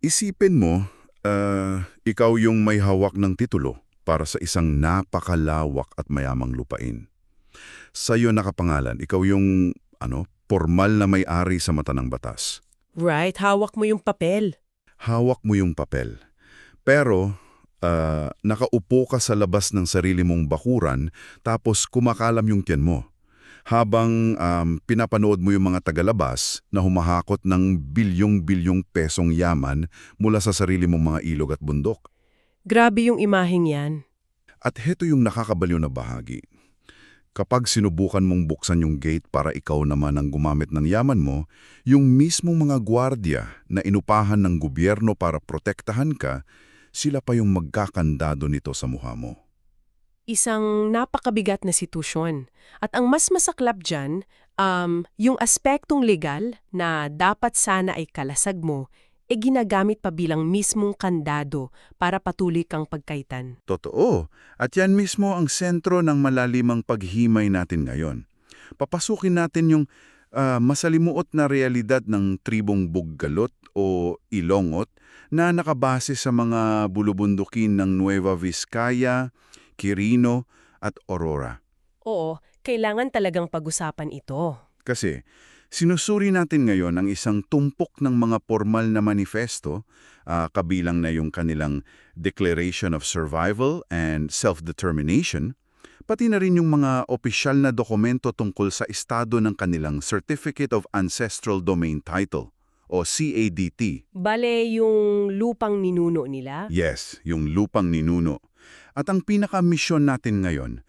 Isipin mo, ikaw yung may hawak ng titulo para sa isang napakalawak at mayamang lupain. Sa'yo nakapangalan, ikaw yung, formal na may-ari sa mata ng batas. Right, hawak mo yung papel. Hawak mo yung papel. Pero, nakaupo ka sa labas ng sarili mong bakuran tapos kumakalam yung tiyan mo. Habang pinapanood mo yung mga tagalabas na humahakot ng bilyong-bilyong pesong yaman mula sa sarili mong mga ilog at bundok. Grabe yung imaheng yan. At heto yung nakakabaliw na bahagi. Kapag sinubukan mong buksan yung gate para ikaw naman ang gumamit ng yaman mo, yung mismong mga gwardiya na inupahan ng gobyerno para protektahan ka, sila pa yung magkakandado nito sa mukha mo. Isang napakabigat na sitwasyon. At ang mas masaklap dyan, yung aspektong legal na dapat sana ay kalasag mo, ginagamit pa bilang mismong kandado para patuloy kang pagkaitan. Totoo. At yan mismo ang sentro ng malalimang paghimay natin ngayon. Papasukin natin yung masalimuot na realidad ng tribong Buggalot o Ilongot na nakabase sa mga bulubundukin ng Nueva Vizcaya, Quirino at Aurora. Oo, kailangan talagang pag-usapan ito. Kasi sinusuri natin ngayon ang isang tumpok ng mga formal na manifesto, kabilang na yung kanilang Declaration of Survival and Self-Determination, pati na rin yung mga opisyal na dokumento tungkol sa estado ng kanilang Certificate of Ancestral Domain Title o CADT. Bale, yung lupang ninuno nila? Yes, yung lupang ninuno. At ang pinaka-misyon natin ngayon,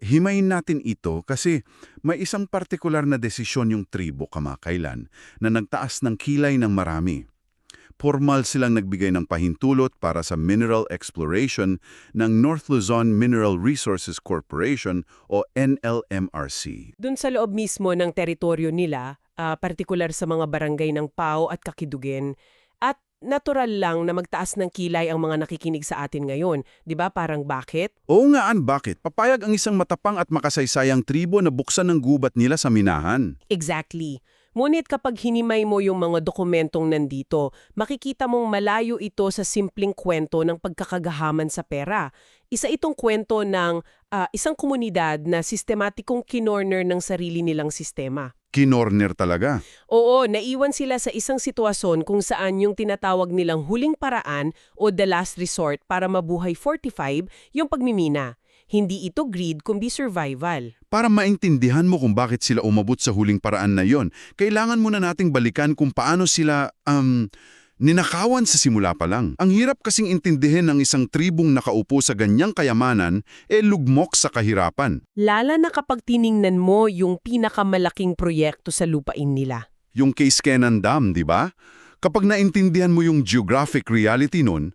himayin natin ito kasi may isang partikular na desisyon yung tribo kamakailan na nagtaas ng kilay ng marami. Formal silang nagbigay ng pahintulot para sa mineral exploration ng North Luzon Mineral Resources Corporation o NLMRC. Doon sa loob mismo ng teritoryo nila, partikular sa mga barangay ng Pao at Kakidugen, at natural lang na magtaas ng kilay ang mga nakikinig sa atin ngayon. 'Di ba? Parang bakit? Oo nga, bakit? Papayag ang isang matapang at makasaysayang tribo na buksan ng gubat nila sa minahan. Exactly. Ngunit kapag hinimay mo yung mga dokumentong nandito, makikita mong malayo ito sa simpleng kwento ng pagkakagahaman sa pera. Isa itong kwento ng isang komunidad na sistematikong kinorner ng sarili nilang sistema. Kinorner talaga. Oo, naiwan sila sa isang sitwasyon kung saan yung tinatawag nilang huling paraan o the last resort para mabuhay 45 yung pagmimina. Hindi ito greed kundi survival. Para maintindihan mo kung bakit sila umabot sa huling paraan na yon, kailangan muna nating balikan kung paano sila, ninakawan sa simula pa lang. Ang hirap kasing intindihin ng isang tribong nakaupo sa ganyang kayamanan, lugmok sa kahirapan. Lala na kapag tiningnan mo yung pinakamalaking proyekto sa lupain nila. Yung Case Kenan Dam, di ba? Kapag naintindihan mo yung geographic reality nun,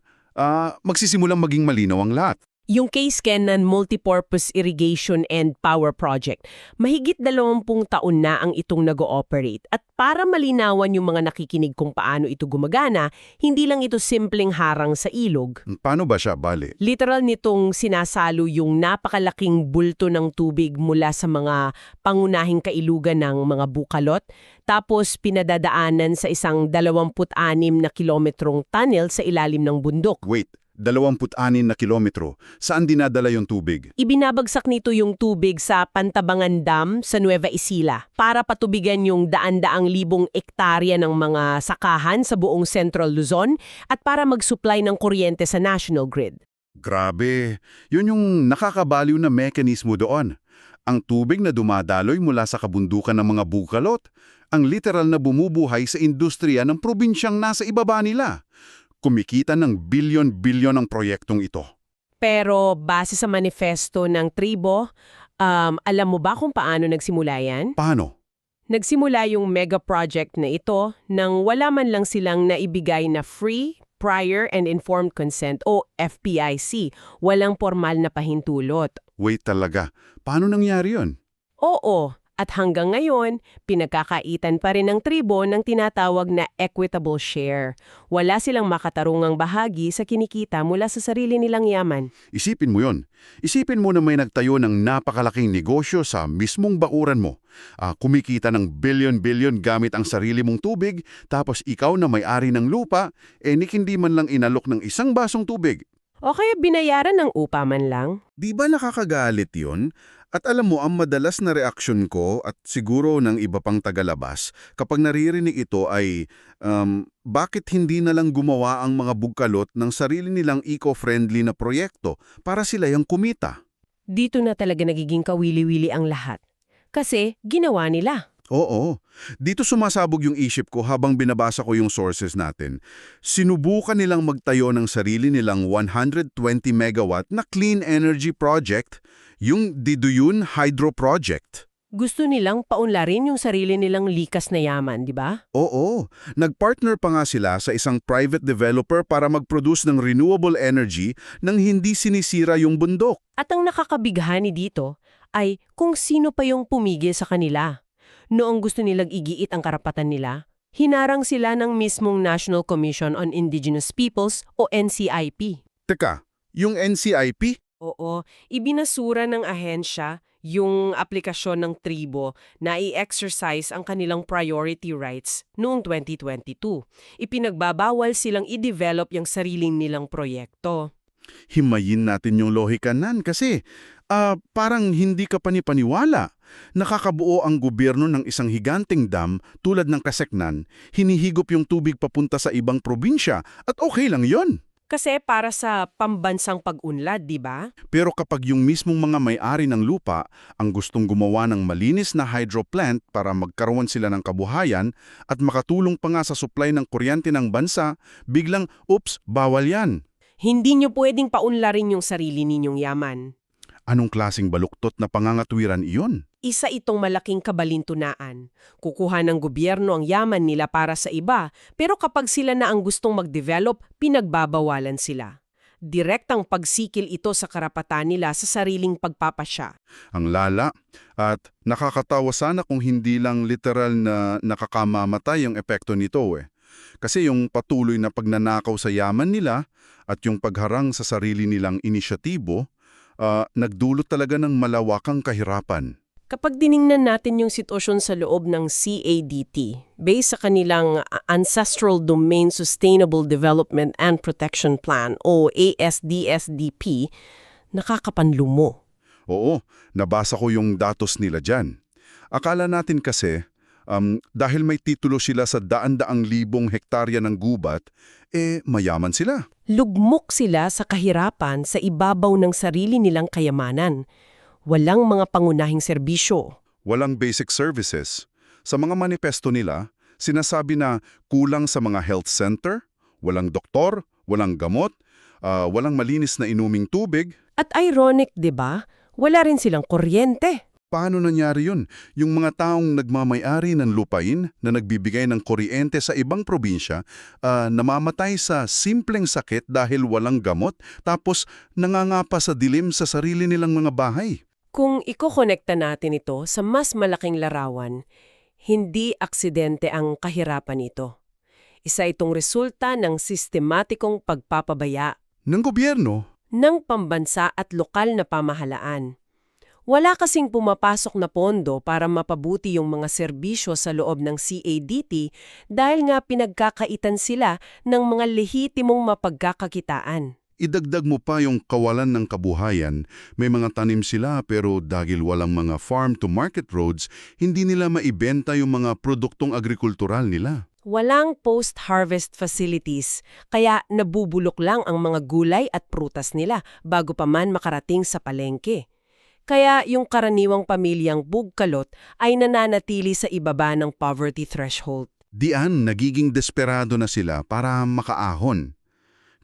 magsisimulang maging malinaw ang lahat. Yung Case Kenan Multipurpose Irrigation and Power Project, mahigit 20 taon na ang itong nag-ooperate. At para malinawan yung mga nakikinig kung paano ito gumagana, hindi lang ito simpleng harang sa ilog. Paano ba siya, bale? Literal nitong sinasalo yung napakalaking bulto ng tubig mula sa mga pangunahing kailugan ng mga bukalot, tapos pinadadaanan sa isang 26 na kilometrong tunnel sa ilalim ng bundok. Wait. 26 na kilometro. Saan dinadala yung tubig? Ibinabagsak nito yung tubig sa Pantabangan Dam sa Nueva Ecija para patubigan yung daan-daang libong ektarya ng mga sakahan sa buong Central Luzon at para mag-supply ng kuryente sa national grid. Grabe. Yun yung nakakabaliw na mekanismo doon. Ang tubig na dumadaloy mula sa kabundukan ng mga bukalot, ang literal na bumubuhay sa industriya ng probinsyang nasa ibaba nila. Kumikita ng bilyon-bilyon ang proyektong ito. Pero base sa manifesto ng tribo, alam mo ba kung paano nagsimula yan? Paano? Nagsimula yung mega project na ito nang wala man lang silang naibigay na free, prior and informed consent o FPIC, walang formal na pahintulot. Wait talaga. Paano nangyari yun? Oo, At hanggang ngayon, pinagkakaitan pa rin ng tribo ng tinatawag na equitable share. Wala silang makatarungang bahagi sa kinikita mula sa sarili nilang yaman. Isipin mo yon. Isipin mo na may nagtayo ng napakalaking negosyo sa mismong bakuran mo. Kumikita ng bilyon-bilyon gamit ang sarili mong tubig, tapos ikaw na may-ari ng lupa, hindi man lang inalok ng isang basong tubig. O kaya binayaran ng upa man lang? Di ba nakakagalit yon? At alam mo, ang madalas na reaksyon ko at siguro ng iba pang tagalabas kapag naririnig ito ay bakit hindi na lang gumawa ang mga bugkalot ng sarili nilang eco-friendly na proyekto para sila yung kumita? Dito na talaga nagiging kawili-wili ang lahat. Kasi ginawa nila. Oo. Dito sumasabog yung isip ko habang binabasa ko yung sources natin. Sinubukan nilang magtayo ng sarili nilang 120 megawatt na clean energy project, yung Diduyun Hydro Project. Gusto nilang paunlarin yung sarili nilang likas na yaman, di ba? Oo. Nagpartner pa nga sila sa isang private developer para mag-produce ng renewable energy nang hindi sinisira yung bundok. At ang nakakabighani dito ay kung sino pa yung pumigil sa kanila. Noong gusto nilang igiit ang karapatan nila, hinarang sila ng mismong National Commission on Indigenous Peoples o NCIP. Teka, yung NCIP? Oo, ibinasura ng ahensya yung aplikasyon ng tribo na i-exercise ang kanilang priority rights noong 2022. Ipinagbabawal silang i-develop yung sariling nilang proyekto. Himayin natin yung lohikanan kasi parang hindi ka panipaniwala. Nakakabuo ang gobyerno ng isang higanting dam tulad ng Kaseknan, hinihigop yung tubig papunta sa ibang probinsya at okay lang yon. Kasi para sa pambansang pag-unlad, di ba? Pero kapag yung mismong mga may-ari ng lupa ang gustong gumawa ng malinis na hydro plant para magkaroon sila ng kabuhayan at makatulong pa nga sa supply ng kuryente ng bansa, biglang, oops, bawal yan. Hindi nyo pwedeng paunlarin yung sarili ninyong yaman. Anong klaseng baluktot na pangangatwiran iyon? Isa itong malaking kabalintunaan. Kukuha ng gobyerno ang yaman nila para sa iba, pero kapag sila na ang gustong mag-develop, pinagbabawalan sila. Direktang pagsikil ito sa karapatan nila sa sariling pagpapasya. Ang lala at nakakatawa sana kung hindi lang literal na nakakamamatay ang epekto nito Kasi yung patuloy na pagnanakaw sa yaman nila at yung pagharang sa sarili nilang inisyatibo, nagdulot talaga ng malawakang kahirapan. Kapag diningnan natin yung sitwasyon sa loob ng CADT, based sa kanilang Ancestral Domain Sustainable Development and Protection Plan o ASDSDP, nakakapanlumo. Oo, nabasa ko yung datos nila dyan. Akala natin kasi, dahil may titulo sila sa daan-daang libong hektarya ng gubat, mayaman sila. Lugmok sila sa kahirapan sa ibabaw ng sarili nilang kayamanan. Walang mga pangunahing serbisyo. Walang basic services. Sa mga manifesto nila, sinasabi na kulang sa mga health center, walang doktor, walang gamot, walang malinis na inuming tubig. At ironic, di ba? Wala rin silang kuryente. Paano nangyari yun? Yung mga taong nagmamay-ari ng lupain na nagbibigay ng kuryente sa ibang probinsya, namamatay sa simpleng sakit dahil walang gamot, tapos nangangapa sa dilim sa sarili nilang mga bahay. Kung ikokonekta natin ito sa mas malaking larawan, hindi aksidente ang kahirapan ito. Isa itong resulta ng sistematikong pagpapabaya Ng gobyerno? ng pambansa at lokal na pamahalaan. Wala kasing pumapasok na pondo para mapabuti yung mga serbisyo sa loob ng CADT dahil nga pinagkakaitan sila ng mga lehitimong mapagkakakitaan. Idagdag mo pa yung kawalan ng kabuhayan. May mga tanim sila pero dahil walang mga farm-to-market roads, hindi nila maibenta yung mga produktong agrikultural nila. Walang post-harvest facilities, kaya nabubulok lang ang mga gulay at prutas nila bago pa man makarating sa palengke. Kaya yung karaniwang pamilyang bugkalot ay nananatili sa ibaba ng poverty threshold. Diyan, nagiging desperado na sila para makaahon.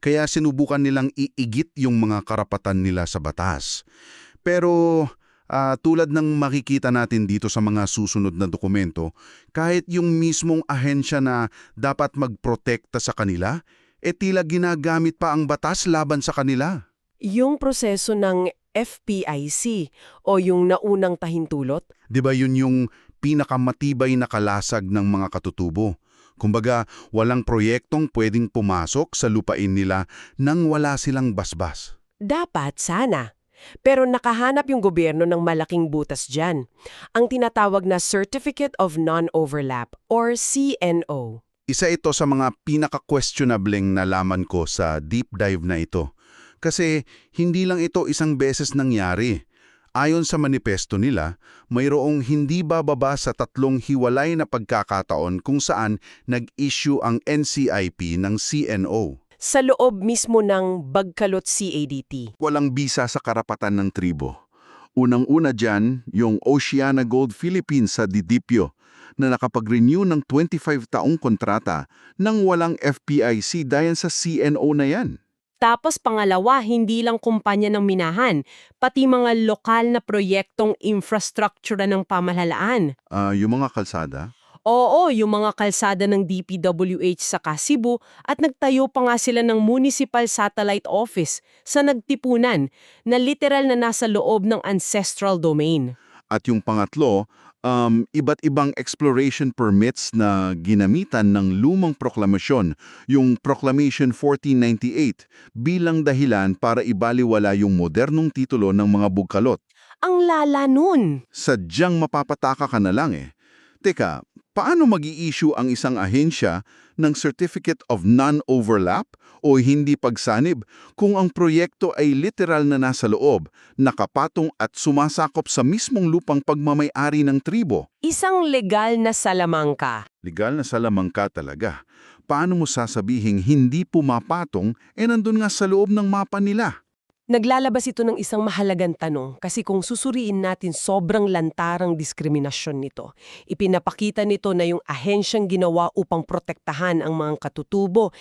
Kaya sinubukan nilang iigit yung mga karapatan nila sa batas. Pero tulad ng makikita natin dito sa mga susunod na dokumento, kahit yung mismong ahensya na dapat magprotekta sa kanila, tila ginagamit pa ang batas laban sa kanila. Yung proseso ng FPIC o yung naunang tahintulot? 'Di ba yun yung pinakamatibay na kalasag ng mga katutubo? Kumbaga, walang proyektong pwedeng pumasok sa lupain nila nang wala silang basbas. Dapat sana. Pero nakahanap yung gobyerno ng malaking butas dyan. Ang tinatawag na Certificate of Non-Overlap or CNO. Isa ito sa mga pinaka-questionableng nalaman ko sa deep dive na ito. Kasi hindi lang ito isang beses nangyari. Ayon sa manifesto nila, mayroong hindi bababa sa 3 hiwalay na pagkakataon kung saan nag-issue ang NCIP ng CNO. Sa loob mismo ng Bagkalot CADT. Walang bisa sa karapatan ng tribo. Unang-una dyan, yung Oceana Gold Philippines sa Didipio na nakapag-renew ng 25 taong kontrata nang walang FPIC dahil sa CNO na yan. Tapos pangalawa, hindi lang kumpanya ng minahan, pati mga lokal na proyektong infrastruktura ng pamahalaan. Yung mga kalsada? Oo, yung mga kalsada ng DPWH sa Cebu at nagtayo pa nga sila ng Municipal Satellite Office sa Nagtipunan na literal na nasa loob ng ancestral domain. At yung pangatlo, iba't ibang exploration permits na ginamitan ng lumang proklamasyon, yung Proclamation 1498, bilang dahilan para ibaliwala yung modernong titulo ng mga bugkalot. Ang lala nun! Sadyang mapapataka ka na lang eh. Teka, paano mag-i-issue ang isang ahensya ng Certificate of Non-Overlap o hindi pagsanib kung ang proyekto ay literal na nasa loob, nakapatong at sumasakop sa mismong lupang pagmamay-ari ng tribo? Isang legal na salamangka. Legal na salamangka talaga. Paano mo sasabihing hindi pumapatong nandun nga sa loob ng mapa nila? Naglalabas ito ng isang mahalagang tanong kasi kung susuriin natin sobrang lantarang diskriminasyon nito. Ipinapakita nito na yung ahensyang ginawa upang protektahan ang mga katutubo,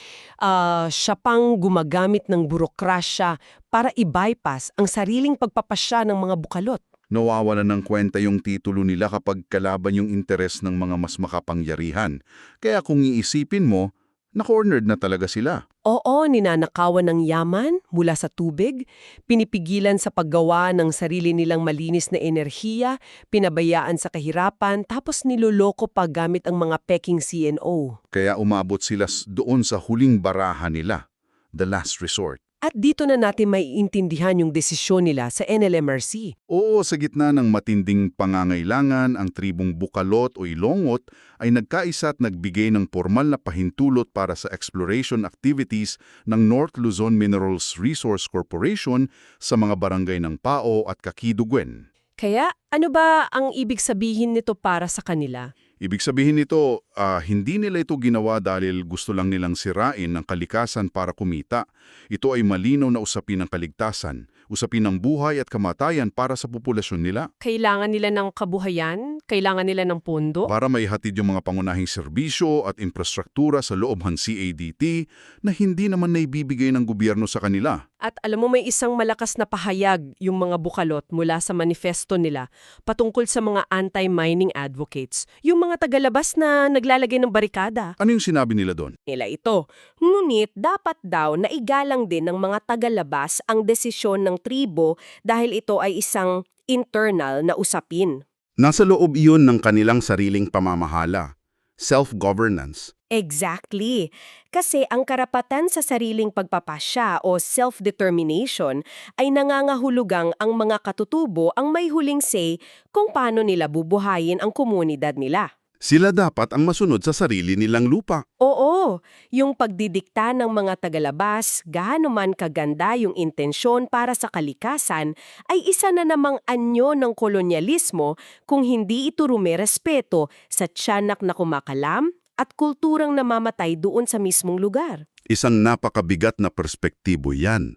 siya pang gumagamit ng burokrasya para i-bypass ang sariling pagpapasya ng mga bukalot. Nawawalan ng kwenta yung titulo nila kapag kalaban yung interes ng mga mas makapangyarihan. Kaya kung iisipin mo, na-cornered na talaga sila. Oo, ninanakawan ng yaman mula sa tubig, pinipigilan sa paggawa ng sarili nilang malinis na enerhiya, pinabayaan sa kahirapan, tapos niloloko pa gamit ang mga peking CNO. Kaya umabot sila doon sa huling baraha nila, the last resort. At dito na natin maiintindihan yung desisyon nila sa NLMRC. Oo, sa gitna ng matinding pangangailangan, ang tribong Bukalot o Ilongot ay nagkaisa at nagbigay ng formal na pahintulot para sa exploration activities ng North Luzon Minerals Resource Corporation sa mga barangay ng Pao at Kakiduguen. Kaya ano ba ang ibig sabihin nito para sa kanila? Ibig sabihin nito, hindi nila ito ginawa dahil gusto lang nilang sirain ang kalikasan para kumita. Ito ay malinaw na usapin ng kaligtasan, usapin ng buhay at kamatayan para sa populasyon nila. Kailangan nila ng kabuhayan? Kailangan nila ng pondo? Para maihatid yung mga pangunahing serbisyo at infrastruktura sa loob ng CADT na hindi naman naibibigay ng gobyerno sa kanila. At alam mo, may isang malakas na pahayag yung mga bukalot mula sa manifesto nila patungkol sa mga anti-mining advocates, yung mga tagalabas na naglalagay ng barikada. Ano yung sinabi nila doon? Nila ito. Ngunit dapat daw na igalang din ng mga tagalabas ang desisyon ng tribo dahil ito ay isang internal na usapin. Nasa loob iyon ng kanilang sariling pamamahala, self-governance. Exactly. Kasi ang karapatan sa sariling pagpapasya o self-determination ay nangangahulugang ang mga katutubo ang may huling say kung paano nila bubuhayin ang komunidad nila. Sila dapat ang masunod sa sarili nilang lupa. Oo, yung pagdidikta ng mga tagalabas, gaano man kaganda yung intensyon para sa kalikasan, ay isa na namang anyo ng kolonyalismo kung hindi ito rumerespeto sa tiyanak na kumakalam at kulturang namamatay doon sa mismong lugar. Isang napakabigat na perspektibo yan.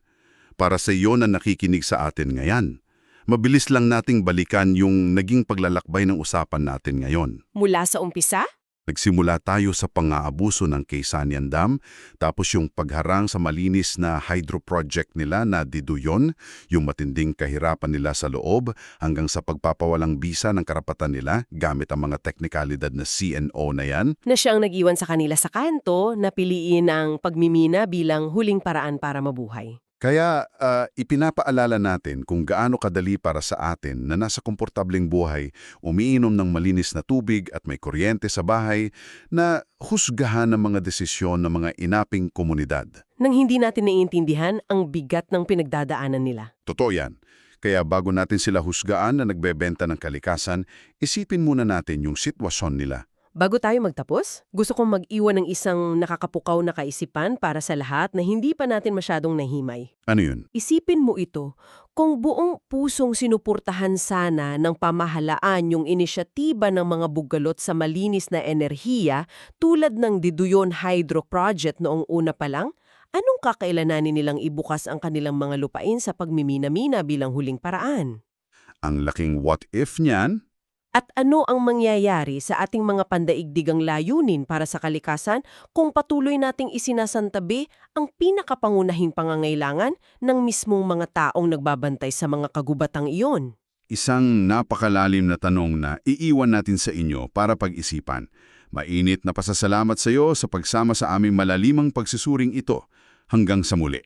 Para sa iyo na nakikinig sa atin ngayon, mabilis lang nating balikan yung naging paglalakbay ng usapan natin ngayon. Mula sa umpisa? Nagsimula tayo sa pang-aabuso ng Quezanian Dam, tapos yung pagharang sa malinis na hydro project nila na Diduyon, yung matinding kahirapan nila sa loob, hanggang sa pagpapawalang bisa ng karapatan nila gamit ang mga teknikalidad na CNO na yan. Na siyang nag-iwan sa kanila sa kanto na piliin ang pagmimina bilang huling paraan para mabuhay. Kaya ipinapaalala natin kung gaano kadali para sa atin na nasa komportableng buhay, umiinom ng malinis na tubig at may kuryente sa bahay na husgahan ng mga desisyon ng mga inaping komunidad. Nang hindi natin naiintindihan ang bigat ng pinagdadaanan nila. Totoo yan. Kaya bago natin sila husgaan na nagbebenta ng kalikasan, isipin muna natin yung sitwasyon nila. Bago tayo magtapos, gusto kong mag-iwan ng isang nakakapukaw na kaisipan para sa lahat na hindi pa natin masyadong nahimay. Ano yun? Isipin mo ito, kung buong pusong sinupurtahan sana ng pamahalaan yung inisyatiba ng mga bugalot sa malinis na enerhiya tulad ng Diduyon Hydro Project noong una pa lang, anong kakailanganin nilang ibukas ang kanilang mga lupain sa pagmimina-mina bilang huling paraan? Ang laking what if niyan? At ano ang mangyayari sa ating mga pandaigdigang layunin para sa kalikasan kung patuloy nating isinasantabi ang pinakapangunahing pangangailangan ng mismong mga taong nagbabantay sa mga kagubatang iyon? Isang napakalalim na tanong na iiwan natin sa inyo para pag-isipan. Mainit na pasasalamat sa iyo sa pagsama sa aming malalimang pagsusuring ito. Hanggang sa muli.